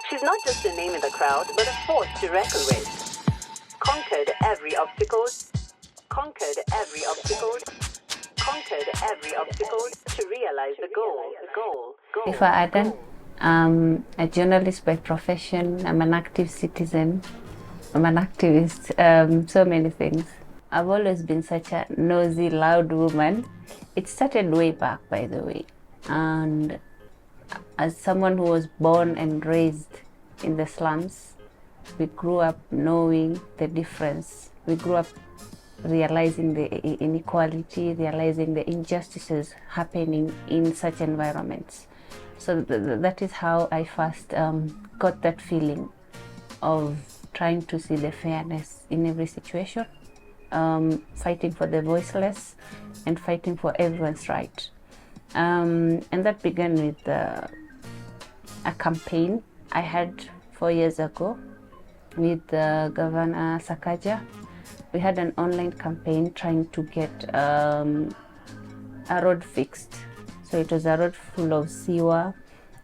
She's not just a name in the crowd, but a force to reckon with. Conquered every obstacle, conquered every obstacle, conquered every obstacle to realize the goal. Hanifa Adan, I'm a journalist by profession. I'm an active citizen. I'm an activist, so many things. I've always been such a nosy, loud woman. It started way back, by the way. And as someone who was born and raised in the slums, we grew up knowing the difference. We grew up realizing the inequality, realizing the injustices happening in such environments. So that is how I first got that feeling of trying to see the fairness in every situation, fighting for the voiceless and fighting for everyone's right. And that began with a campaign I had 4 years ago with Governor Sakaja. We had an online campaign trying to get a road fixed. So it was a road full of sewer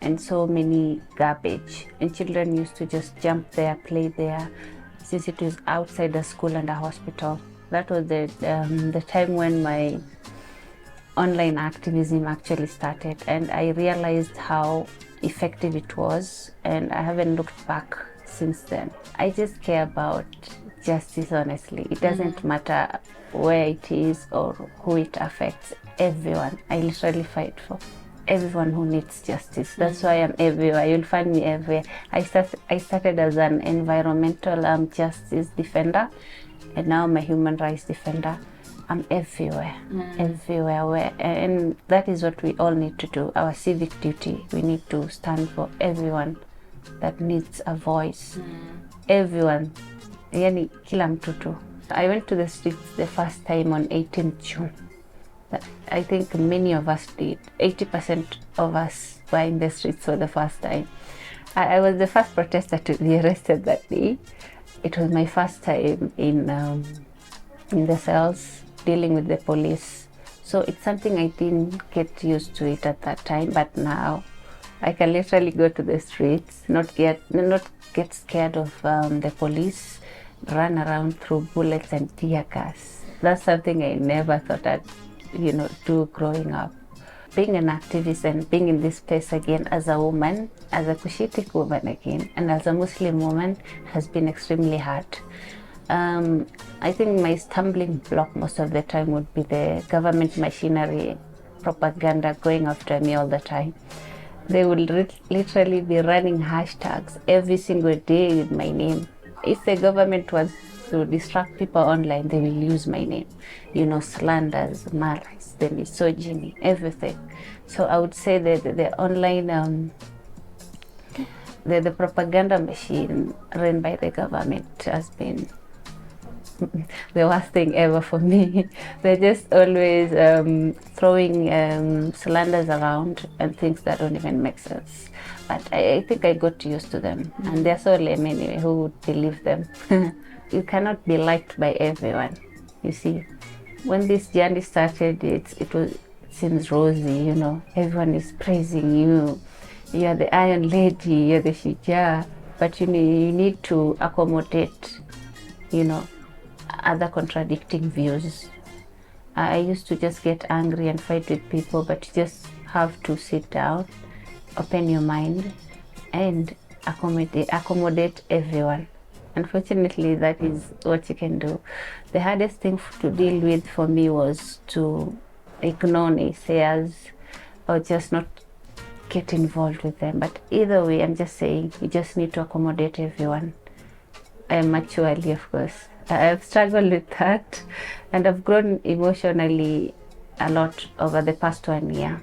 and so many garbage. And children used to just jump there, play there, since it was outside a school and a hospital. That was the time when my online activism actually started. And I realized how effective it was. And I haven't looked back since then. I just care about justice, honestly. It doesn't matter where it is or who it affects. Everyone. I literally fight for everyone who needs justice. That's why I'm everywhere. You'll find me everywhere. I started as an environmental justice defender, and now I'm a human rights defender. I'm everywhere, everywhere. And that is what we all need to do. Our civic duty. We need to stand for everyone that needs a voice. Everyone. Yani kila mtu tu. I went to the streets the first time on 18th June. I think many of us did. 80% of us were in the streets for the first time. I was the first protester to be arrested that day. It was my first time in the cells dealing with the police. So it's something I didn't get used to it at that time, but now I can literally go to the streets, not get scared of the police, run around through bullets and tear gas. That's something I never thought I'd do growing up. Being an activist and being in this place again as a woman, as a Cushitic woman again, and as a Muslim woman has been extremely hard. I think my stumbling block most of the time would be the government machinery propaganda going after me all the time. They would literally be running hashtags every single day with my name. If the government wants to distract people online, they will use my name. Slanders, malice, the misogyny, everything. So I would say that the online, the propaganda machine run by the government has been the worst thing ever for me. They're just always throwing slanders around and things that don't even make sense. But I think I got used to them, and they're so lame anyway. Who would believe them? You cannot be liked by everyone. You see, when this journey started, it seems rosy. Everyone is praising you. You're the Iron Lady. You're the Shija. But you need to accommodate, other contradicting views. I used to just get angry and fight with people, but you just have to sit down, open your mind, and accommodate everyone. Unfortunately, that is what you can do. The hardest thing to deal with for me was to ignore naysayers or just not get involved with them. But either way, I'm just saying, you just need to accommodate everyone. Maturely, of course. I've struggled with that, and I've grown emotionally a lot over the past 1 year.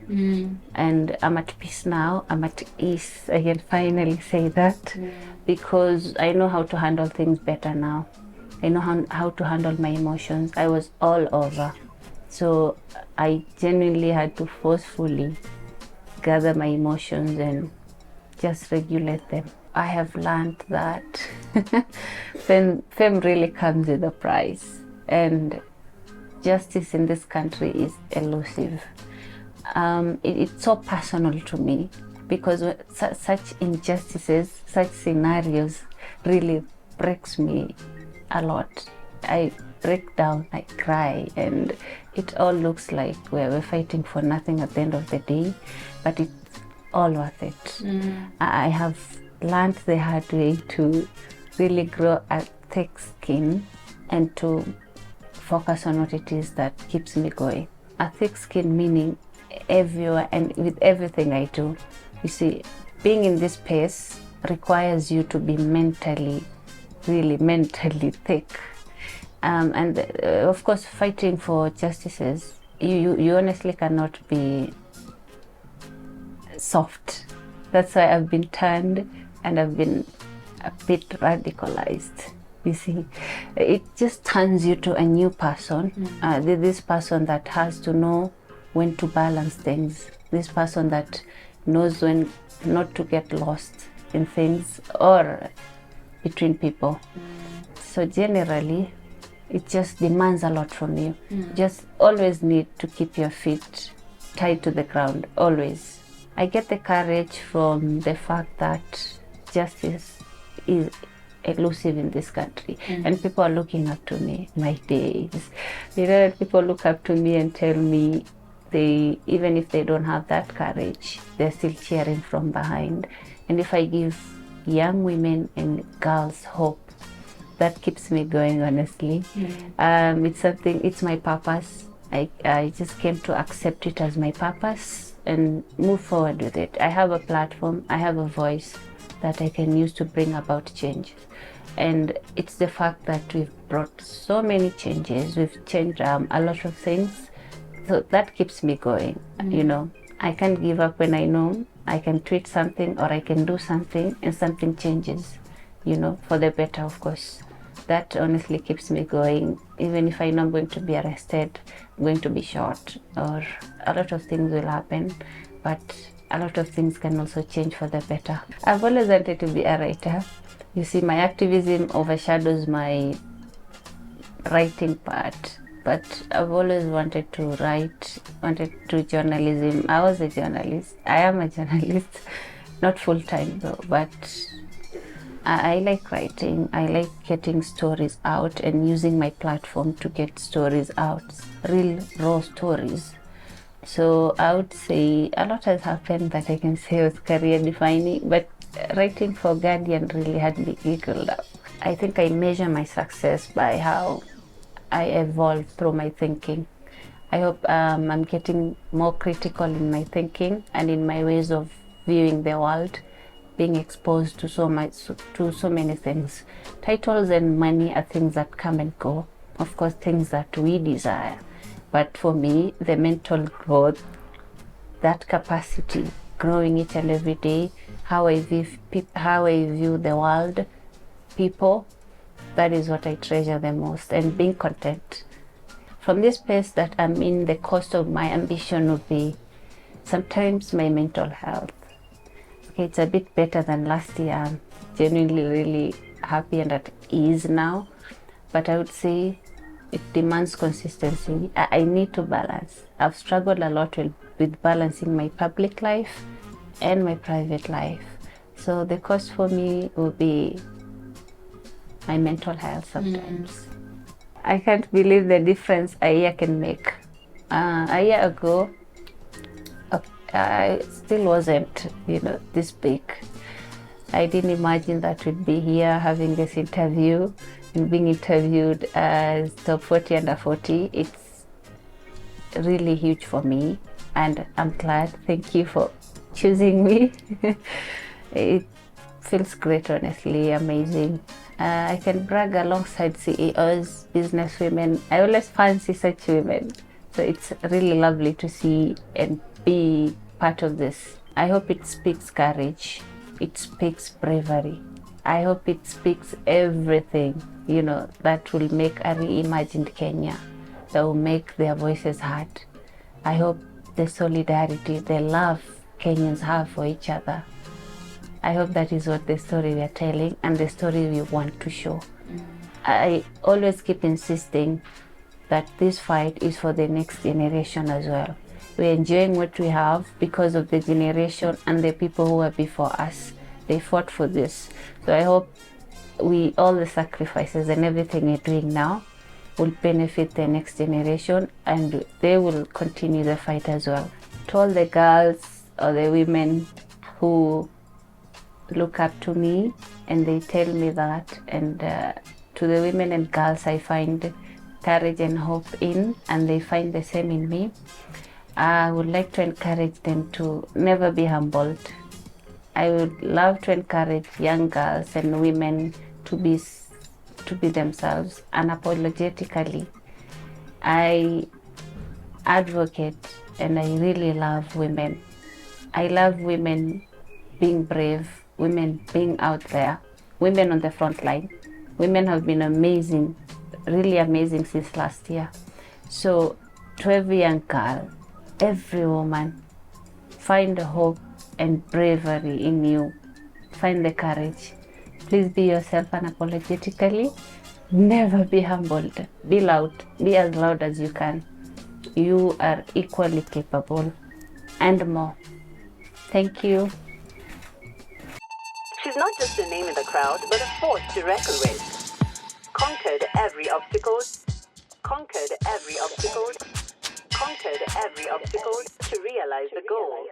And I'm at peace now. I'm at ease. I can finally say that because I know how to handle things better now. I know how to handle my emotions. I was all over. So I genuinely had to forcefully gather my emotions and just regulate them. I have learned that fame really comes with a price, and justice in this country is elusive. It's so personal to me. because such injustices, such scenarios really breaks me a lot. I break down, I cry, and it all looks like we're fighting for nothing at the end of the day, but it's all worth it. I have learned the hard way to really grow a thick skin and to focus on what it is that keeps me going. A thick skin meaning everywhere and with everything I do. You see, being in this space requires you to be mentally, really mentally thick. And of course, fighting for justices, you honestly cannot be soft. That's why I've been turned and I've been a bit radicalized. You see, it just turns you to a new person. This person that has to know when to balance things. This person that knows when not to get lost in things or between people. So generally, it just demands a lot from you. Just always need to keep your feet tied to the ground, always. I get the courage from the fact that justice is elusive in this country, and people are looking up to me. My days, people look up to me and tell me even if they don't have that courage, they're still cheering from behind. And if I give young women and girls hope, that keeps me going, honestly. It's my purpose. I just came to accept it as my purpose and move forward with it. I have a platform, I have a voice that I can use to bring about change. And it's the fact that we've brought so many changes, we've changed a lot of things. So that keeps me going, I can't give up when I know I can tweet something or I can do something and something changes, for the better, of course. That honestly keeps me going. Even if I know I'm going to be arrested, I'm going to be shot, or a lot of things will happen, but a lot of things can also change for the better. I've always wanted to be a writer. You see, my activism overshadows my writing part, but I've always wanted to write, wanted to do journalism. I was a journalist. I am a journalist, not full-time though, but I like writing. I like getting stories out and using my platform to get stories out, real raw stories. So I would say a lot has happened that I can say was career defining, but writing for Guardian really had me giggled up. I think I measure my success by how I evolve through my thinking. I hope I'm getting more critical in my thinking and in my ways of viewing the world, being exposed to so many things. Titles and money are things that come and go, of course, things that we desire. But for me, the mental growth, that capacity, growing each and every day, how I view the world, people, that is what I treasure the most, and being content. From this place that I'm in, the cost of my ambition would be sometimes my mental health. Okay, it's a bit better than last year. I'm genuinely really happy and at ease now, but I would say it demands consistency. I need to balance. I've struggled a lot with balancing my public life and my private life. So the cost for me will be my mental health sometimes. I can't believe the difference a year can make. A year ago, I still wasn't, this big. I didn't imagine that we'd be here having this interview and being interviewed as top 40 under 40. It's really huge for me, and I'm glad. Thank you for choosing me. It feels great, honestly, amazing. I can brag alongside CEOs, businesswomen. I always fancy such women. So it's really lovely to see and be part of this. I hope it speaks courage. It speaks bravery. I hope it speaks everything, that will make a reimagined Kenya, that will make their voices heard. I hope the solidarity, the love Kenyans have for each other. I hope that is what the story we are telling and the story we want to show. I always keep insisting that this fight is for the next generation as well. We're enjoying what we have because of the generation and the people who were before us. They fought for this. So I hope all the sacrifices and everything we're doing now will benefit the next generation, and they will continue the fight as well. To all the girls or the women who look up to me and they tell me that, and to the women and girls I find courage and hope in, and they find the same in me, I would like to encourage them to never be humbled. I would love to encourage young girls and women to be themselves unapologetically. I advocate and I really love women. I love women being brave, women being out there, women on the front line. Women have been amazing, really amazing since last year. So to every young girl, every woman, find the hope and bravery in you. Find the courage. Please be yourself unapologetically. Never be humbled. Be loud. Be as loud as you can. You are equally capable and more. Thank you. She's not just a name in the crowd, but a force to reckon with. Conquered every obstacle. Conquered every obstacle. Conquered every obstacle to realize the goal.